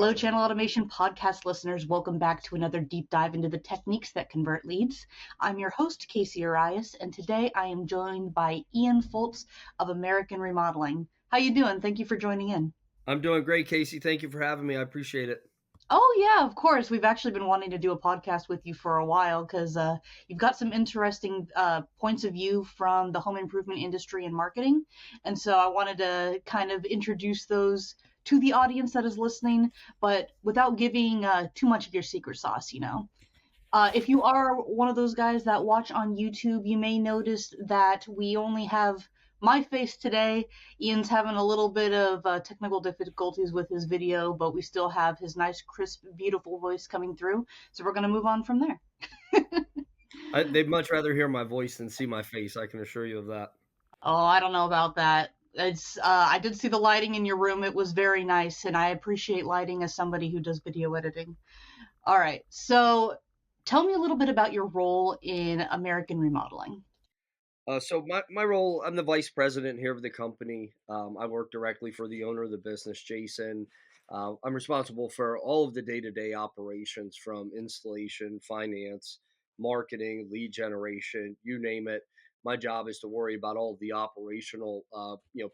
Hello, Channel Automation podcast listeners. Welcome back to another deep dive into the techniques that convert leads. I'm your host, Casey Arias, and today I am joined by Ian Foltz of American Remodeling. How you doing? Thank you for joining in. I'm doing great, Casey. Thank you for having me. I appreciate it. Oh, yeah, of course. We've actually been wanting to do a podcast with you for a while because you've got some interesting points of view from the home improvement industry and marketing. And so I wanted to kind of introduce those to the audience that is listening, but without giving too much of your secret sauce, you know. If you are one of those guys that watch on YouTube, you may notice that we only have my face today. Ian's having a little bit of technical difficulties with his video, but we still have his nice, crisp, beautiful voice coming through. So we're going to move on from there. They'd much rather hear my voice than see my face. I can assure you of that. Oh, I don't know about that. I did see the lighting in your room. It was very nice, and I appreciate lighting as somebody who does video editing. All right, so tell me a little bit about your role in American Remodeling. So my role, I'm the vice president here of the company. I work directly for the owner of the business, Jason. I'm responsible for all of the day-to-day operations from installation, finance, marketing, lead generation, you name it. My job is to worry about all of the operational,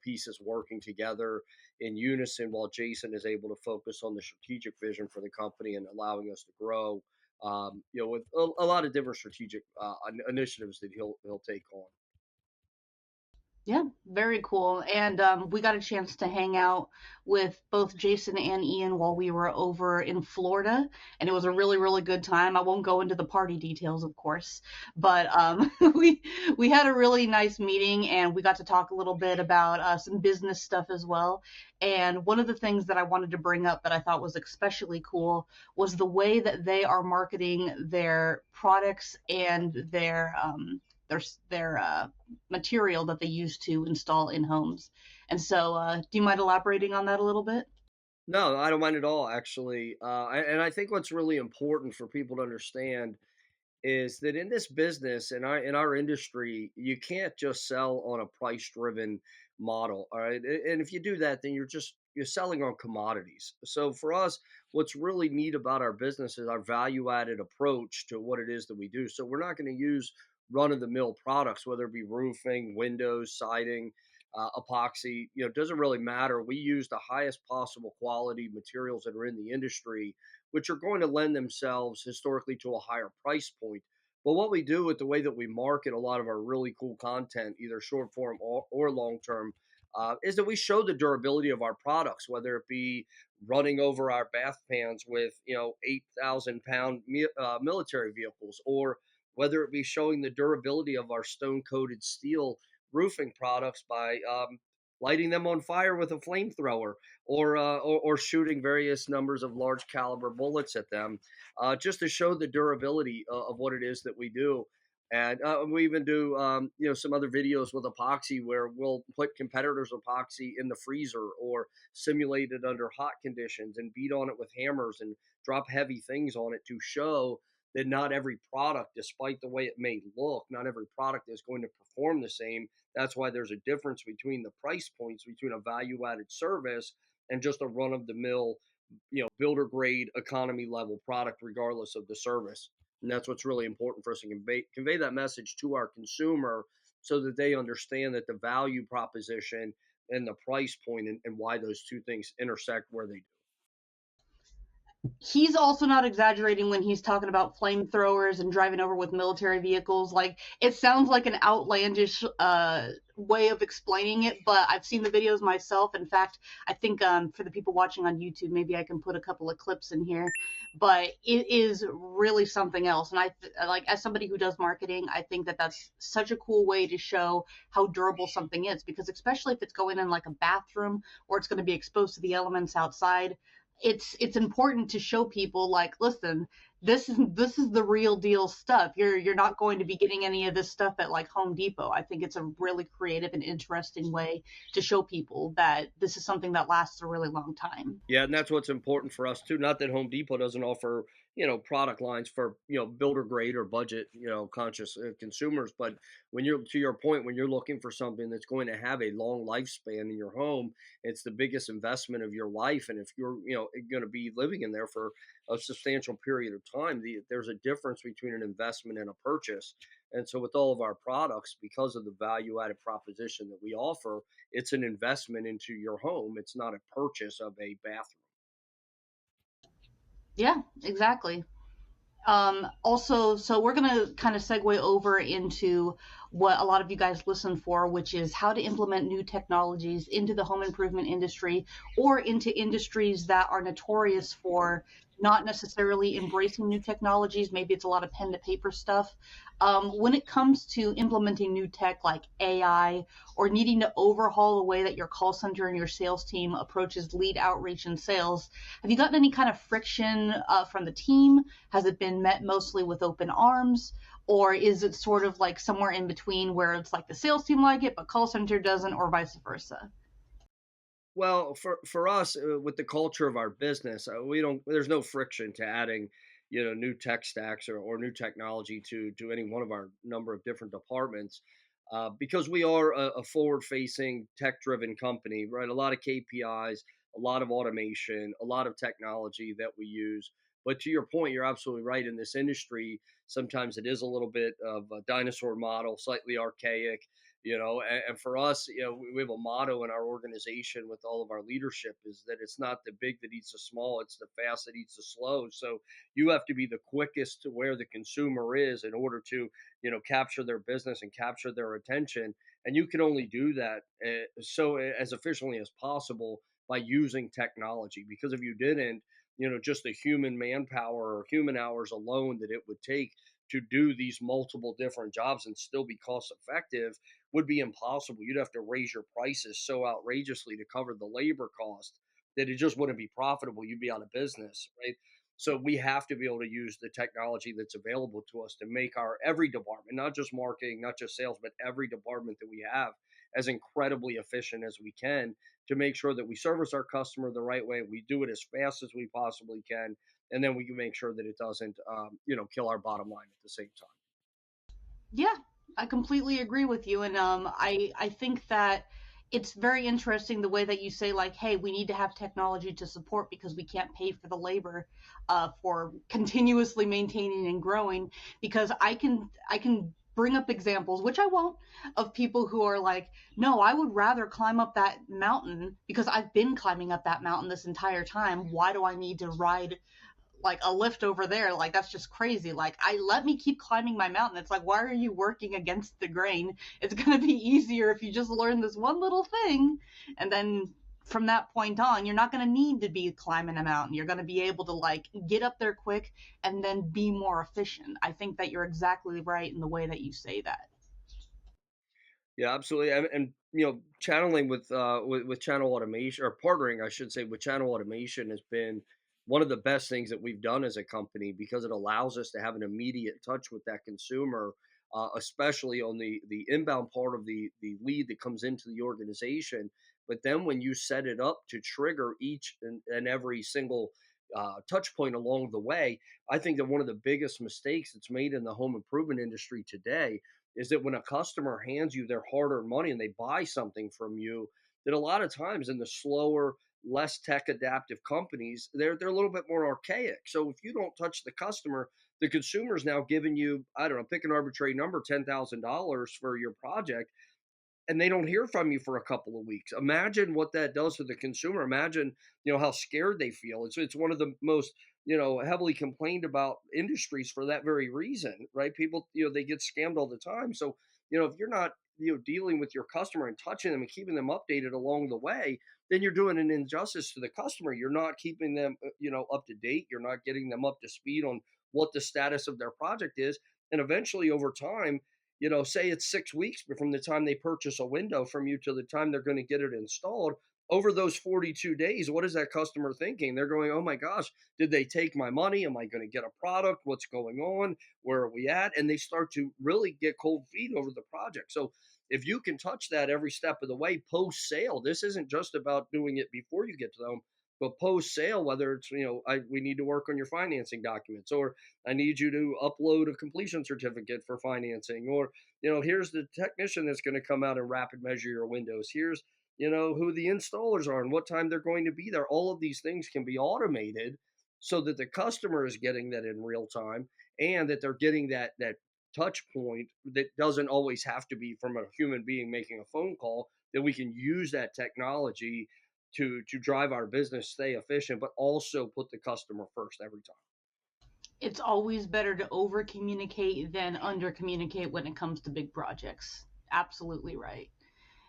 pieces working together in unison, while Jason is able to focus on the strategic vision for the company and allowing us to grow. With a lot of different strategic initiatives that he'll take on. Yeah, very cool. And we got a chance to hang out with both Jason and Ian while we were over in Florida, and it was a really, really good time. I won't go into the party details, of course, but we had a really nice meeting, and we got to talk a little bit about some business stuff as well. And one of the things that I wanted to bring up that I thought was especially cool was the way that they are marketing their products and their material that they use to install in homes. And so, do you mind elaborating on that a little bit? No, I don't mind at all, actually. And I think what's really important for people to understand is that in this business, in our industry, you can't just sell on a price driven model. All right. And if you do that, then you're selling on commodities. So for us, what's really neat about our business is our value added approach to what it is that we do. So we're not going to use run of the mill products, whether it be roofing, windows, siding, epoxy. It doesn't really matter. We use the highest possible quality materials that are in the industry, which are going to lend themselves historically to a higher price point. But what we do with the way that we market a lot of our really cool content, either short form or long term, is that we show the durability of our products, whether it be running over our bath pans with 8,000-pound military vehicles, or whether it be showing the durability of our stone coated steel roofing products by lighting them on fire with a flamethrower, or shooting various numbers of large caliber bullets at them, just to show the durability of what it is that we do. And we even do some other videos with epoxy where we'll put competitors' epoxy in the freezer or simulate it under hot conditions and beat on it with hammers and drop heavy things on it to show that not every product, despite the way it may look, not every product is going to perform the same. That's why there's a difference between the price points between a value added service and just a run of the mill, builder grade economy level product, regardless of the service. And that's what's really important for us to convey that message to our consumer so that they understand that the value proposition and the price point and why those two things intersect where they do. He's also not exaggerating when he's talking about flamethrowers and driving over with military vehicles. Like, it sounds like an outlandish way of explaining it, but I've seen the videos myself. In fact, I think for the people watching on YouTube, maybe I can put a couple of clips in here, but it is really something else. And like, as somebody who does marketing, I think that that's such a cool way to show how durable something is, because especially if it's going in like a bathroom or it's going to be exposed to the elements outside, it's important to show people, like, listen, this is the real deal stuff. You're not going to be getting any of this stuff at like Home Depot. I think it's a really creative and interesting way to show people that this is something that lasts a really long time. Yeah, and that's what's important for us too. Not that Home Depot doesn't offer, product lines for builder grade or budget conscious consumers. But when you're to your point, when you're looking for something that's going to have a long lifespan in your home, it's the biggest investment of your life. And if you're going to be living in there for a substantial period of time, there's a difference between an investment and a purchase. And so with all of our products, because of the value added proposition that we offer, it's an investment into your home. It's not a purchase of a bathroom. Yeah, exactly. Also, so we're going to kind of segue over into what a lot of you guys listen for, which is how to implement new technologies into the home improvement industry or into industries that are notorious for not necessarily embracing new technologies. Maybe it's a lot of pen to paper stuff. When it comes to implementing new tech like AI or needing to overhaul the way that your call center and your sales team approaches lead outreach and sales, have you gotten any kind of friction from the team? Has it been met mostly with open arms? Or is it sort of like somewhere in between where it's like the sales team like it, but call center doesn't, or vice versa? Well, for us, with the culture of our business, we don't. There's no friction to adding, new tech stacks or new technology to any one of our number of different departments, because we are a forward-facing, tech-driven company, right? A lot of KPIs, a lot of automation, a lot of technology that we use. But to your point, you're absolutely right. In this industry, sometimes it is a little bit of a dinosaur model, slightly archaic, and for us, we have a motto in our organization with all of our leadership is that it's not the big that eats the small, it's the fast that eats the slow. So you have to be the quickest to where the consumer is in order to capture their business and capture their attention. And you can only do that as efficiently as possible by using technology, because if you didn't, just the human manpower or human hours alone that it would take to do these multiple different jobs and still be cost effective would be impossible. You'd have to raise your prices so outrageously to cover the labor cost that it just wouldn't be profitable. You'd be out of business, right? So we have to be able to use the technology that's available to us to make our every department, not just marketing, not just sales, but every department that we have as incredibly efficient as we can to make sure that we service our customer the right way. We do it as fast as we possibly can. And then we can make sure that it doesn't, kill our bottom line at the same time. Yeah, I completely agree with you, and I think that it's very interesting the way that you say like, hey, we need to have technology to support because we can't pay for the labor for continuously maintaining and growing. Because I can bring up examples, which I won't, of people who are like, no, I would rather climb up that mountain because I've been climbing up that mountain this entire time. Why do I need to ride like a lift over there? Like that's just crazy. Like I let me keep climbing my mountain. It's like, why are you working against the grain? It's going to be easier if you just learn this one little thing, and then from that point on you're not going to need to be climbing a mountain. You're going to be able to like get up there quick and then be more efficient. I think that you're exactly right in the way that you say that. Yeah, absolutely. And channeling with channel automation, or partnering, I should say, with channel automation has been one of the best things that we've done as a company, because it allows us to have an immediate touch with that consumer, especially on the inbound part of the lead that comes into the organization. But then when you set it up to trigger each and every single touch point along the way, I think that one of the biggest mistakes that's made in the home improvement industry today is that when a customer hands you their hard-earned money and they buy something from you, that a lot of times in the slower, less tech adaptive companies, they're a little bit more archaic. So if you don't touch the customer, the consumer's now giving you, I don't know, pick an arbitrary number, $10,000 for your project, and they don't hear from you for a couple of weeks. Imagine what that does to the consumer. Imagine, how scared they feel. It's one of the most, heavily complained about industries for that very reason, right? People, they get scammed all the time. So, if you're not, dealing with your customer and touching them and keeping them updated along the way, then you're doing an injustice to the customer. You're not keeping them, up to date. You're not getting them up to speed on what the status of their project is. And eventually over time, say it's 6 weeks from the time they purchase a window from you to the time they're going to get it installed. Over those 42 days, what is that customer thinking? They're going, oh my gosh, did they take my money? Am I going to get a product? What's going on? Where are we at? And they start to really get cold feet over the project. So if you can touch that every step of the way post sale, this isn't just about doing it before you get to them. But post sale, whether it's, we need to work on your financing documents, or I need you to upload a completion certificate for financing, or here's the technician that's going to come out and rapid measure your windows. Here's who the installers are and what time they're going to be there. All of these things can be automated so that the customer is getting that in real time, and that they're getting that touch point that doesn't always have to be from a human being making a phone call, that we can use that technology to drive our business, stay efficient, but also put the customer first every time. It's always better to over communicate than under communicate when it comes to big projects. Absolutely right.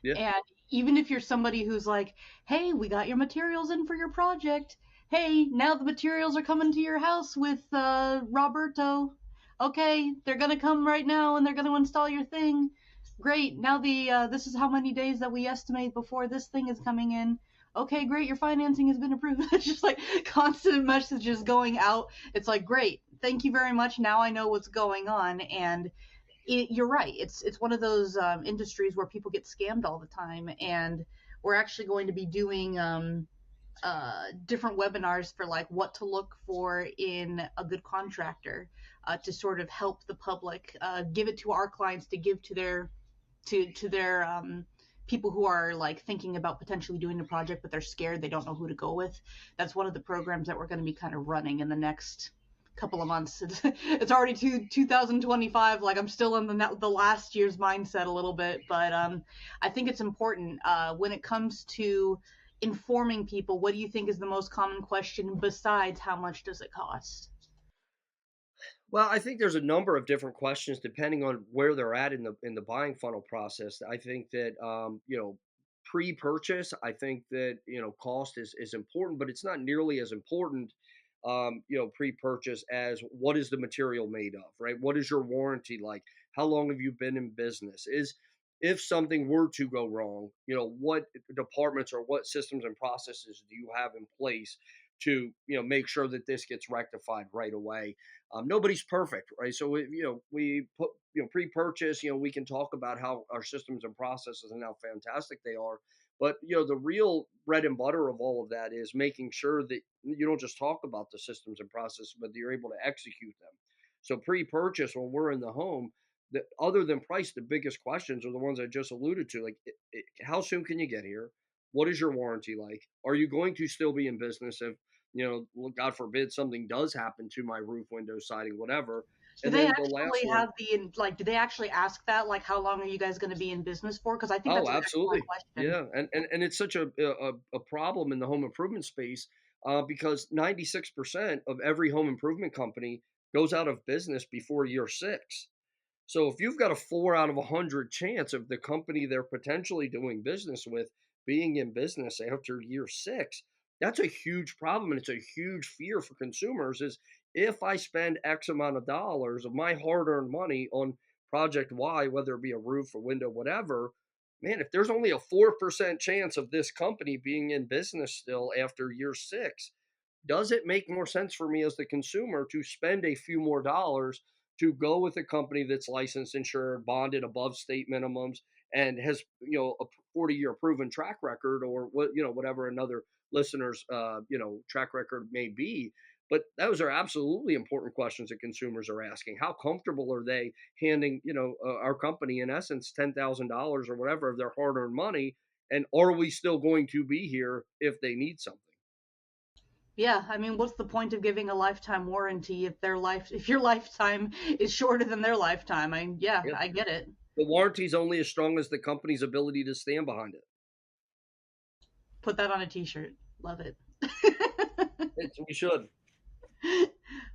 Yeah. And even if you're somebody who's like, hey, we got your materials in for your project. Hey, now the materials are coming to your house with Roberto. Okay, they're going to come right now and they're going to install your thing. Great. Now this is how many days that we estimate before this thing is coming in. Okay, great. Your financing has been approved. It's just like constant messages going out. It's like, great. Thank you very much. Now I know what's going on. And you're right. It's one of those industries where people get scammed all the time, and we're actually going to be doing different webinars for like what to look for in a good contractor, to sort of help the public, give it to our clients to give to their people who are like thinking about potentially doing a project but they're scared, they don't know who to go with. That's one of the programs that we're going to be kind of running in the next couple of months. It's already 2025. Like I'm still in the last year's mindset a little bit, but I think it's important when it comes to informing people. What do you think is the most common question besides how much does it cost? Well, I think there's a number of different questions depending on where they're at in the buying funnel process. I think that pre-purchase, I think that cost is important, but it's not nearly as important pre-purchase as what is the material made of, right? What is your warranty like? How long have you been in business? Is If something were to go wrong, what departments or what systems and processes do you have in place to make sure that this gets rectified right away? Nobody's perfect, right? So we put pre-purchase. We can talk about how our systems and processes and how fantastic they are, but the real bread and butter of all of that is making sure that you don't just talk about the systems and processes, but you're able to execute them. So pre-purchase, when we're in the home, that other than price, the biggest questions are the ones I just alluded to. Like, how soon can you get here? What is your warranty like? Are you going to still be in business if, God forbid, something does happen to my roof, window, siding, whatever? Do And they then the last actually one, have do they actually ask that? Like, how long are you guys going to be in business for? Because I think that's oh, an excellent absolutely, question. yeah, and it's such a problem in the home improvement space, because 96% of every home improvement company goes out of business before year six. So if you've got a 4 out of 100 chance of the company they're potentially doing business with being in business after year six, that's a huge problem. And it's a huge fear for consumers is, if I spend X amount of dollars of my hard earned money on project Y, whether it be a roof, a window, whatever, man, if there's only a 4% chance of this company being in business still after year six, does it make more sense for me as the consumer to spend a few more dollars to go with a company that's licensed, insured, bonded above state minimums, and has a 40-year proven track record, or whatever another listener's track record may be? But those are absolutely important questions that consumers are asking. How comfortable are they handing our company, in essence, $10,000 or whatever of their hard-earned money, and are we still going to be here if they need something? Yeah, I mean, what's the point of giving a lifetime warranty if your lifetime is shorter than their lifetime? Yeah, Yeah. I get it. The warranty is only as strong as the company's ability to stand behind it. Put that on a t-shirt. Love it. We should.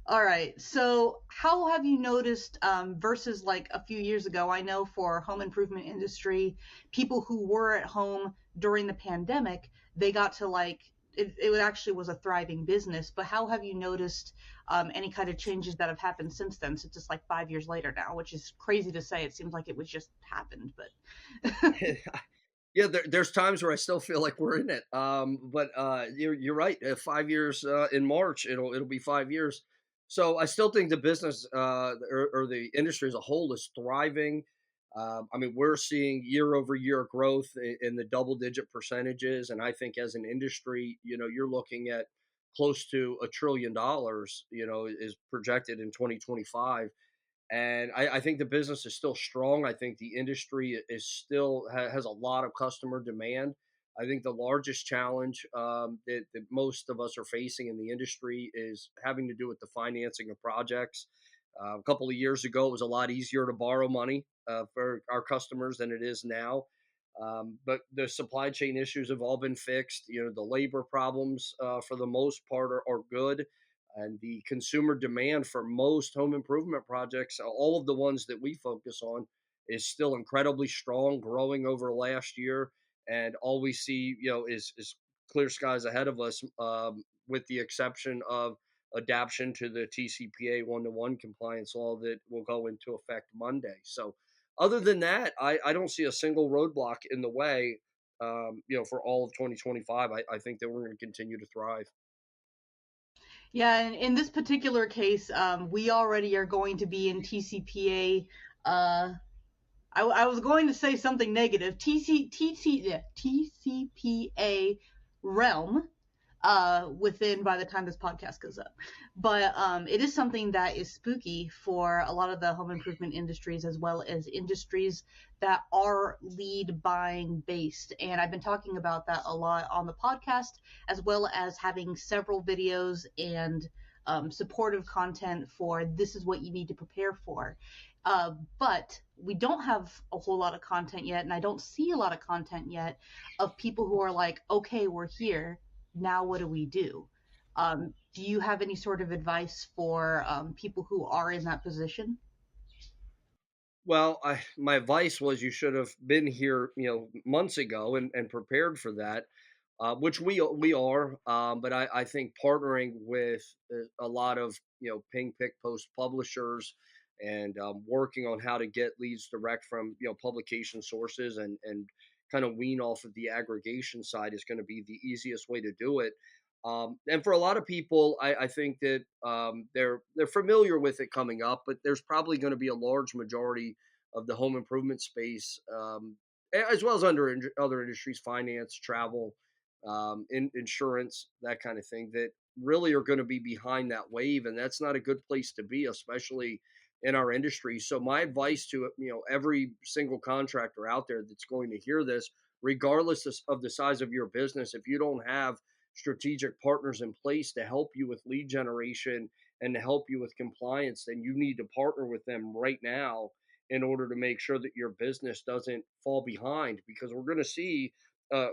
All right. So, how have you noticed versus like a few years ago? I know for home improvement industry, people who were at home during the pandemic, they got to like it actually was a thriving business. But how have you noticed any kind of changes that have happened since then? So just like 5 years later now, which is crazy to say. It seems like it was just happened, but Yeah, there's times where I still feel like we're in it. But you're right. 5 years in March, it'll be 5 years. So I still think the business or the industry as a whole is thriving. I mean, we're seeing year over year growth in the double digit percentages. And I think as an industry, you're looking at close to $1 trillion, is projected in 2025. And I think the business is still strong. I think the industry is still has a lot of customer demand. I think the largest challenge that most of us are facing in the industry is having to do with the financing of projects. A couple of years ago, it was a lot easier to borrow money for our customers than it is now. But the supply chain issues have all been fixed. The labor problems, for the most part, are good, and the consumer demand for most home improvement projects, all of the ones that we focus on, is still incredibly strong, growing over last year. And all we see, is clear skies ahead of us, with the exception of adaptation to the TCPA 1-to-1 compliance law that will go into effect Monday. So, other than that, I don't see a single roadblock in the way. For all of 2025, I think that we're going to continue to thrive. Yeah, and in this particular case, we already are going to be in TCPA. I was going to say something negative. TCPA realm, within by the time this podcast goes up. But it is something that is spooky for a lot of the home improvement industries, as well as industries that are lead buying based. And I've been talking about that a lot on the podcast, as well as having several videos and supportive content for this is what you need to prepare for. But we don't have a whole lot of content yet, and I don't see a lot of content yet of people who are like, okay, we're here. Now what do we do? Do you have any sort of advice for people who are in that position? Well, my advice was you should have been here, months ago and prepared for that, which we are. But I think partnering with a lot of ping pick post publishers and working on how to get leads direct from publication sources and kind of wean off of the aggregation side is going to be the easiest way to do it. And for a lot of people, I think that they're familiar with it coming up, but there's probably going to be a large majority of the home improvement space, as well as under other industries, finance, travel, insurance, that kind of thing, that really are going to be behind that wave, and that's not a good place to be, especially in our industry. So my advice to every single contractor out there that's going to hear this, regardless of the size of your business, if you don't have strategic partners in place to help you with lead generation and to help you with compliance, then you need to partner with them right now in order to make sure that your business doesn't fall behind, because we're going to see a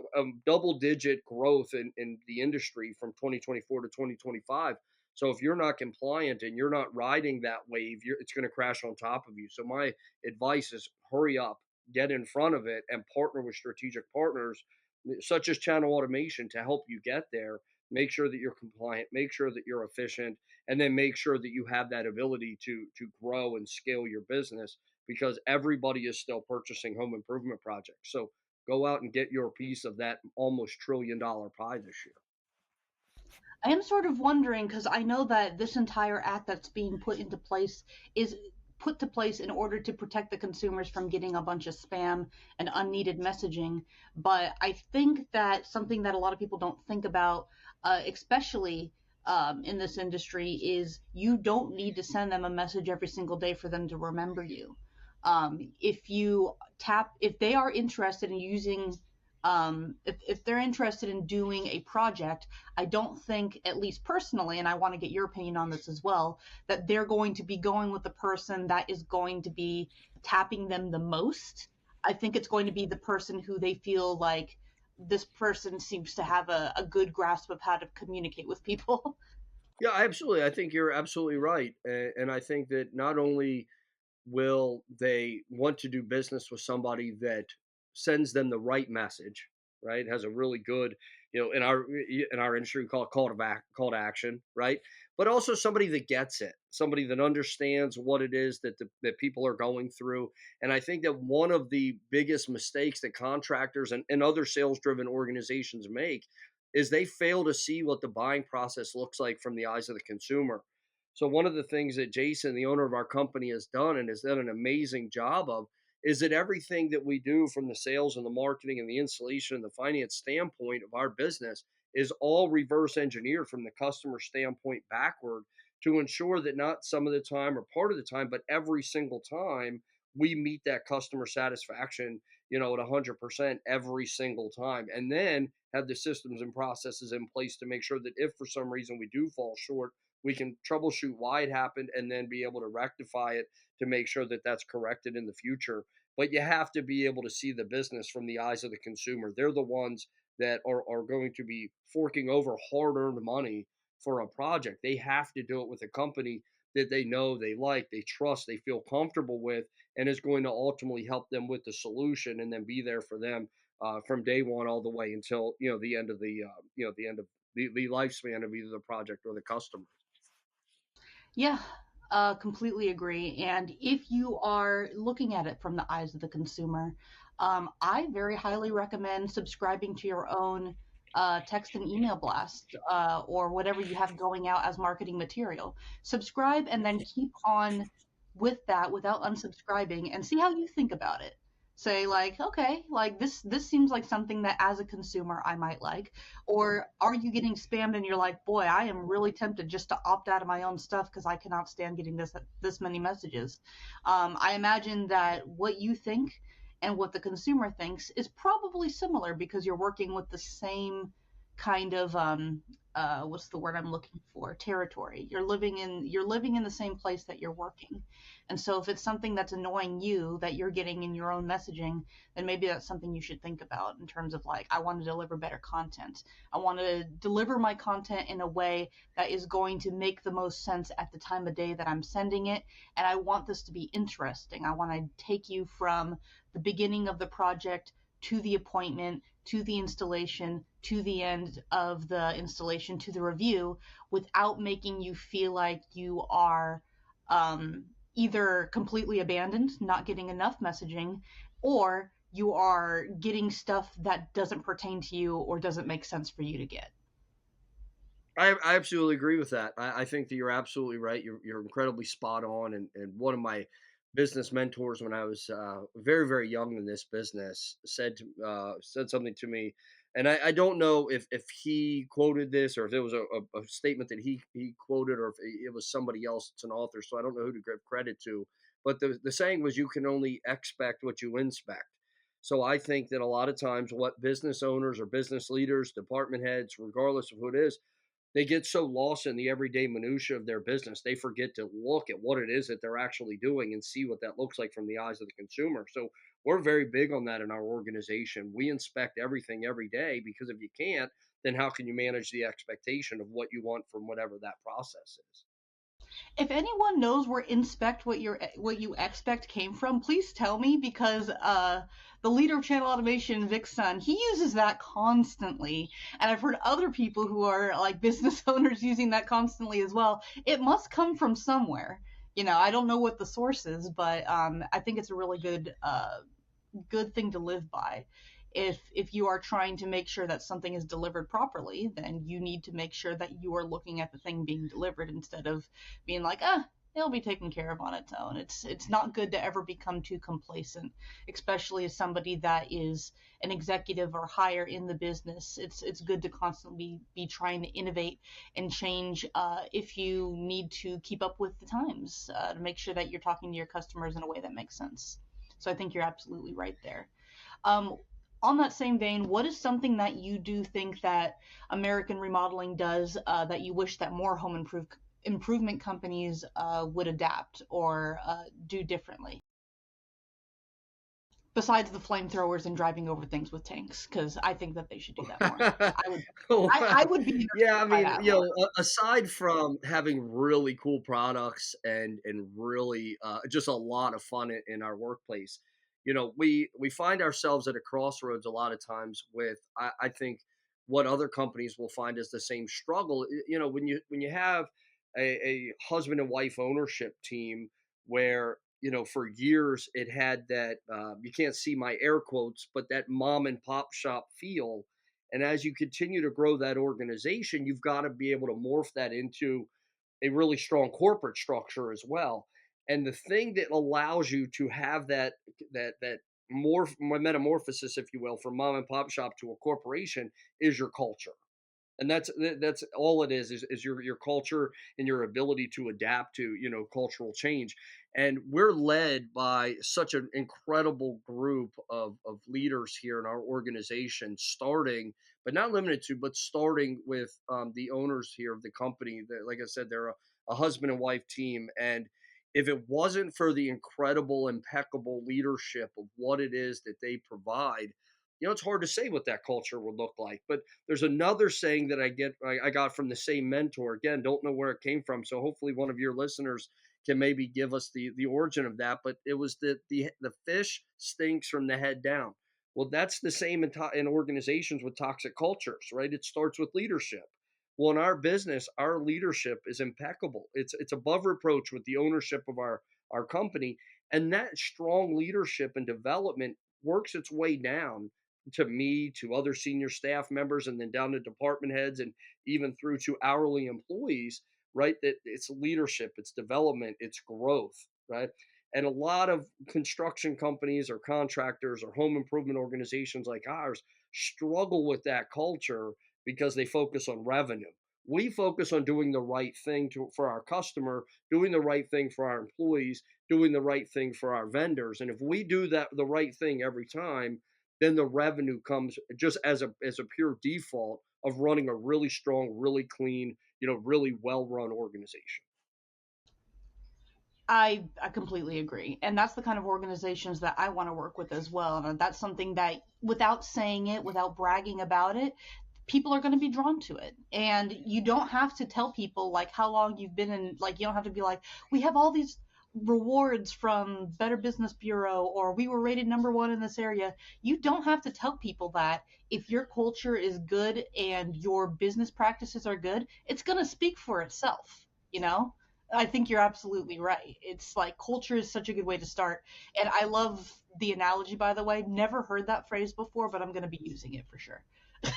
double digit growth in the industry from 2024 to 2025. So if you're not compliant and you're not riding that wave, it's going to crash on top of you. So my advice is hurry up, get in front of it, and partner with strategic partners such as channel automation to help you get there. Make sure that you're compliant, make sure that you're efficient, and then make sure that you have that ability to grow and scale your business, because everybody is still purchasing home improvement projects. So go out and get your piece of that almost $1 trillion pie this year. I am sort of wondering because I know that this entire act that's being put into place is put to place in order to protect the consumers from getting a bunch of spam and unneeded messaging. But I think that something that a lot of people don't think about, especially in this industry, is you don't need to send them a message every single day for them to remember you. If they are interested in using, if they're interested in doing a project, I don't think, at least personally, and I want to get your opinion on this as well, that they're going to be going with the person that is going to be tapping them the most. I think it's going to be the person who they feel like this person seems to have a good grasp of how to communicate with people. Yeah, absolutely. I think you're absolutely right. And I think that not only will they want to do business with somebody that sends them the right message, right? Has a really good, in our industry we call it call to action, right? But also somebody that gets it, somebody that understands what it is that people are going through. And I think that one of the biggest mistakes that contractors and other sales driven organizations make is they fail to see what the buying process looks like from the eyes of the consumer. So one of the things that Jason, the owner of our company, has done and has done an amazing job of is that everything that we do from the sales and the marketing and the installation and the finance standpoint of our business is all reverse engineered from the customer standpoint backward to ensure that not some of the time or part of the time, but every single time we meet that customer satisfaction, at 100% every single time. And then have the systems and processes in place to make sure that if for some reason we do fall short, we can troubleshoot why it happened and then be able to rectify it to make sure that that's corrected in the future. But you have to be able to see the business from the eyes of the consumer. They're the ones that are going to be forking over hard earned money for a project. They have to do it with a company that they know, they like, they trust, they feel comfortable with, and is going to ultimately help them with the solution and then be there for them from day one all the way until the end of the end of the lifespan of either the project or the customer. Yeah, completely agree. And if you are looking at it from the eyes of the consumer, I very highly recommend subscribing to your own text and email blast or whatever you have going out as marketing material. Subscribe and then keep on with that without unsubscribing and see how you think about it. Say like, okay, like this seems like something that as a consumer I might like. Or are you getting spammed and you're like, boy, I am really tempted just to opt out of my own stuff because I cannot stand getting this many messages. I imagine that what you think and what the consumer thinks is probably similar because you're working with the same kind of what's the word I'm looking for? Territory. You're living in the same place that you're working. And so if it's something that's annoying you that you're getting in your own messaging, then maybe that's something you should think about in terms of like, I want to deliver better content. I want to deliver my content in a way that is going to make the most sense at the time of day that I'm sending it. And I want this to be interesting. I want to take you from the beginning of the project to the appointment, to the installation, to the end of the installation, to the review, without making you feel like you are either completely abandoned, not getting enough messaging, or you are getting stuff that doesn't pertain to you or doesn't make sense for you to get. I absolutely agree with that. I think that you're absolutely right. You're incredibly spot on. And one of my business mentors when I was very very young in this business said something to me, and I don't know if he quoted this or if it was a statement that he quoted or if it was somebody else. It's an author, so I don't know who to give credit to. But the saying was, "You can only expect what you inspect." So I think that a lot of times, what business owners or business leaders, department heads, regardless of who it is, they get so lost in the everyday minutia of their business, they forget to look at what it is that they're actually doing and see what that looks like from the eyes of the consumer. So we're very big on that in our organization. We inspect everything every day because if you can't, then how can you manage the expectation of what you want from whatever that process is? If anyone knows where inspect what you expect came from, please tell me because the leader of channel automation, Vic's son, he uses that constantly, and I've heard other people who are like business owners using that constantly as well. It must come from somewhere. I don't know what the source is, but I think it's a really good thing to live by. If you are trying to make sure that something is delivered properly, then you need to make sure that you are looking at the thing being delivered instead of being like, it'll be taken care of on its own. It's not good to ever become too complacent, especially as somebody that is an executive or higher in the business. It's good to constantly be trying to innovate and change if you need to keep up with the times to make sure that you're talking to your customers in a way that makes sense. So I think you're absolutely right there. Um, on that same vein, what is something that you do think that American Remodeling does that you wish that more improvement companies would adapt or do differently? Besides the flamethrowers and driving over things with tanks, because I think that they should do that more. I would, Oh, I wow. would be Yeah, interested I by mean, that more. aside from having really cool products and really just a lot of fun in our workplace, we find ourselves at a crossroads a lot of times with I think what other companies will find is the same struggle. When you have a husband and wife ownership team where for years it had that you can't see my air quotes, but that mom and pop shop feel. And as you continue to grow that organization, you've got to be able to morph that into a really strong corporate structure as well. And the thing that allows you to have that more metamorphosis, if you will, from mom and pop shop to a corporation is your culture. And that's all it is your culture and your ability to adapt to, cultural change. And we're led by such an incredible group of leaders here in our organization, starting but not limited to, but starting with the owners here of the company. That, like I said, they're a husband and wife team. And if it wasn't for the incredible, impeccable leadership of what it is that they provide, it's hard to say what that culture would look like. But there's another saying that I got from the same mentor. Again, don't know where it came from, so hopefully one of your listeners can maybe give us the origin of that. But it was that the fish stinks from the head down. Well, that's the same in organizations with toxic cultures, right? It starts with leadership. Well, in our business, our leadership is impeccable. It's above reproach with the ownership of our company, and that strong leadership and development works its way down to me, to other senior staff members, and then down to department heads, and even through to hourly employees, right? That it's leadership, it's development, it's growth, right? And a lot of construction companies or contractors or home improvement organizations like ours struggle with that culture because they focus on revenue. We focus on doing the right thing for our customer, doing the right thing for our employees, doing the right thing for our vendors. And if we do the right thing every time, then the revenue comes just as a pure default of running a really strong, really clean, really well run organization. I completely agree. And that's the kind of organizations that I want to work with as well. And that's something that, without saying it, without bragging about it, people are going to be drawn to it. And you don't have to tell people like how long you've been in, like, you don't have to be like, we have all these rewards from Better Business Bureau, or we were rated #1 in this area. You don't have to tell people that. If your culture is good and your business practices are good, it's going to speak for itself, you know? I think you're absolutely right. It's like culture is such a good way to start. And I love the analogy, by the way. Never heard that phrase before, but I'm going to be using it for sure.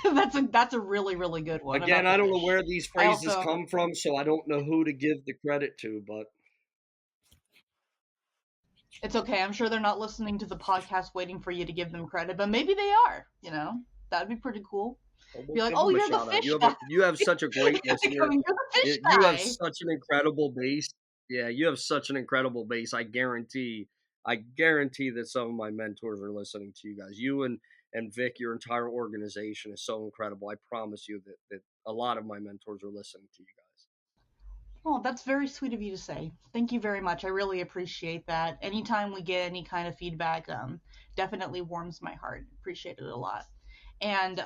That's a really really good one Again, about the I don't know fish. where these I phrases also come from, so I don't know who to give the credit to, but It's okay. I'm sure they're not listening to the podcast waiting for you to give them credit, but maybe they are. That'd be pretty cool. we'll Be like, give oh, them a you're the shout out. fish guy. You have such a greatness. You're the fish You have guy. such an incredible base. Yeah, you have such an incredible base. I guarantee that some of my mentors are listening to you guys. You and Vic, your entire organization is so incredible. I promise you that a lot of my mentors are listening to you guys. Oh, that's very sweet of you to say. Thank you very much. I really appreciate that. Anytime we get any kind of feedback, definitely warms my heart. Appreciate it a lot. And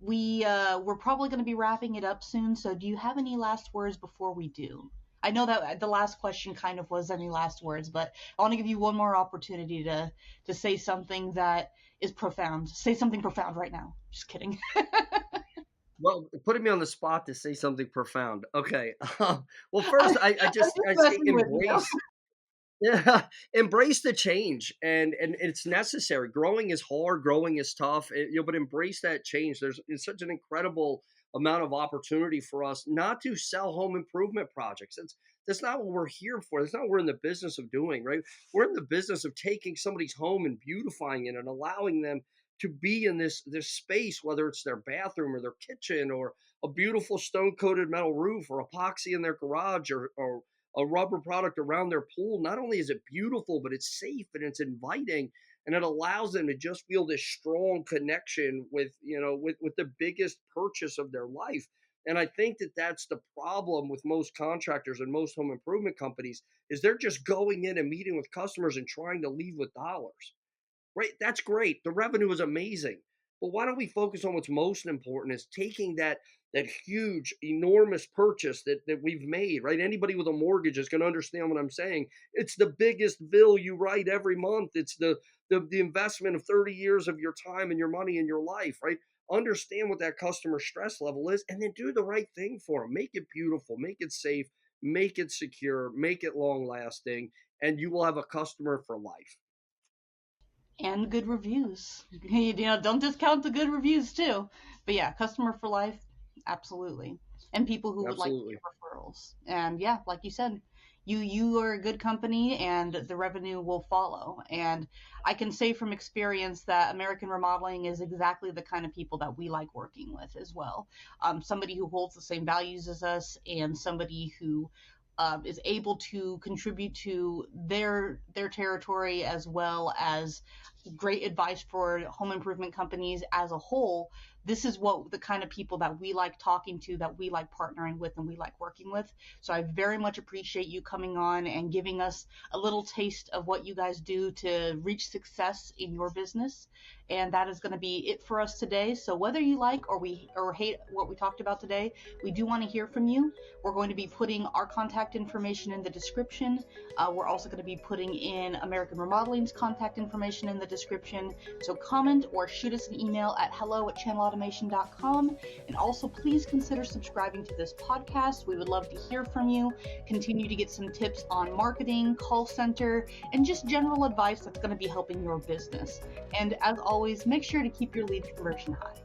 we're probably going to be wrapping it up soon. So, do you have any last words before we do? I know that the last question kind of was any last words, but I want to give you one more opportunity to say something that is profound. Say something profound right now. Just kidding. Well, putting me on the spot to say something profound. Okay. Well, I'm first, just I say messing with you. embrace. Yeah, embrace the change, and it's necessary. Growing is hard, growing is tough, but embrace that change. It's such an incredible amount of opportunity for us not to sell home improvement projects. That's not what we're here for. That's not what we're in the business of doing, right? We're in the business of taking somebody's home and beautifying it and allowing them to be in this space, whether it's their bathroom or their kitchen or a beautiful stone coated metal roof or epoxy in their garage or a rubber product around their pool. Not only is it beautiful, but it's safe and it's inviting, and it allows them to just feel this strong connection with the biggest purchase of their life. And I think that that's the problem with most contractors and most home improvement companies is they're just going in and meeting with customers and trying to leave with dollars. Right? That's great. The revenue is amazing. But why don't we focus on what's most important is taking that huge, enormous purchase that we've made, right? Anybody with a mortgage is going to understand what I'm saying. It's the biggest bill you write every month. It's the investment of 30 years of your time and your money and your life, right? Understand what that customer stress level is and then do the right thing for them. Make it beautiful, make it safe, make it secure, make it long lasting, and you will have a customer for life. And good reviews. Don't discount the good reviews too. But yeah, customer for life, absolutely. And people who would like to Absolutely. give referrals. And yeah, like you said, you are a good company and the revenue will follow. And I can say from experience that American Remodeling is exactly the kind of people that we like working with as well. Somebody who holds the same values as us, and somebody who is able to contribute to their territory, as well as great advice for home improvement companies as a whole. This is what the kind of people that we like talking to, that we like partnering with, and we like working with. So I very much appreciate you coming on and giving us a little taste of what you guys do to reach success in your business. And that is going to be it for us today. So whether you like or hate what we talked about today, we do want to hear from you. We're going to be putting our contact information in the description. We're also going to be putting in American Remodeling's contact information in the description. So comment or shoot us an email at hello@channelautomation.com. And also please consider subscribing to this podcast. We would love to hear from you. Continue to get some tips on marketing, call center, and just general advice that's going to be helping your business. And as always, make sure to keep your lead conversion high.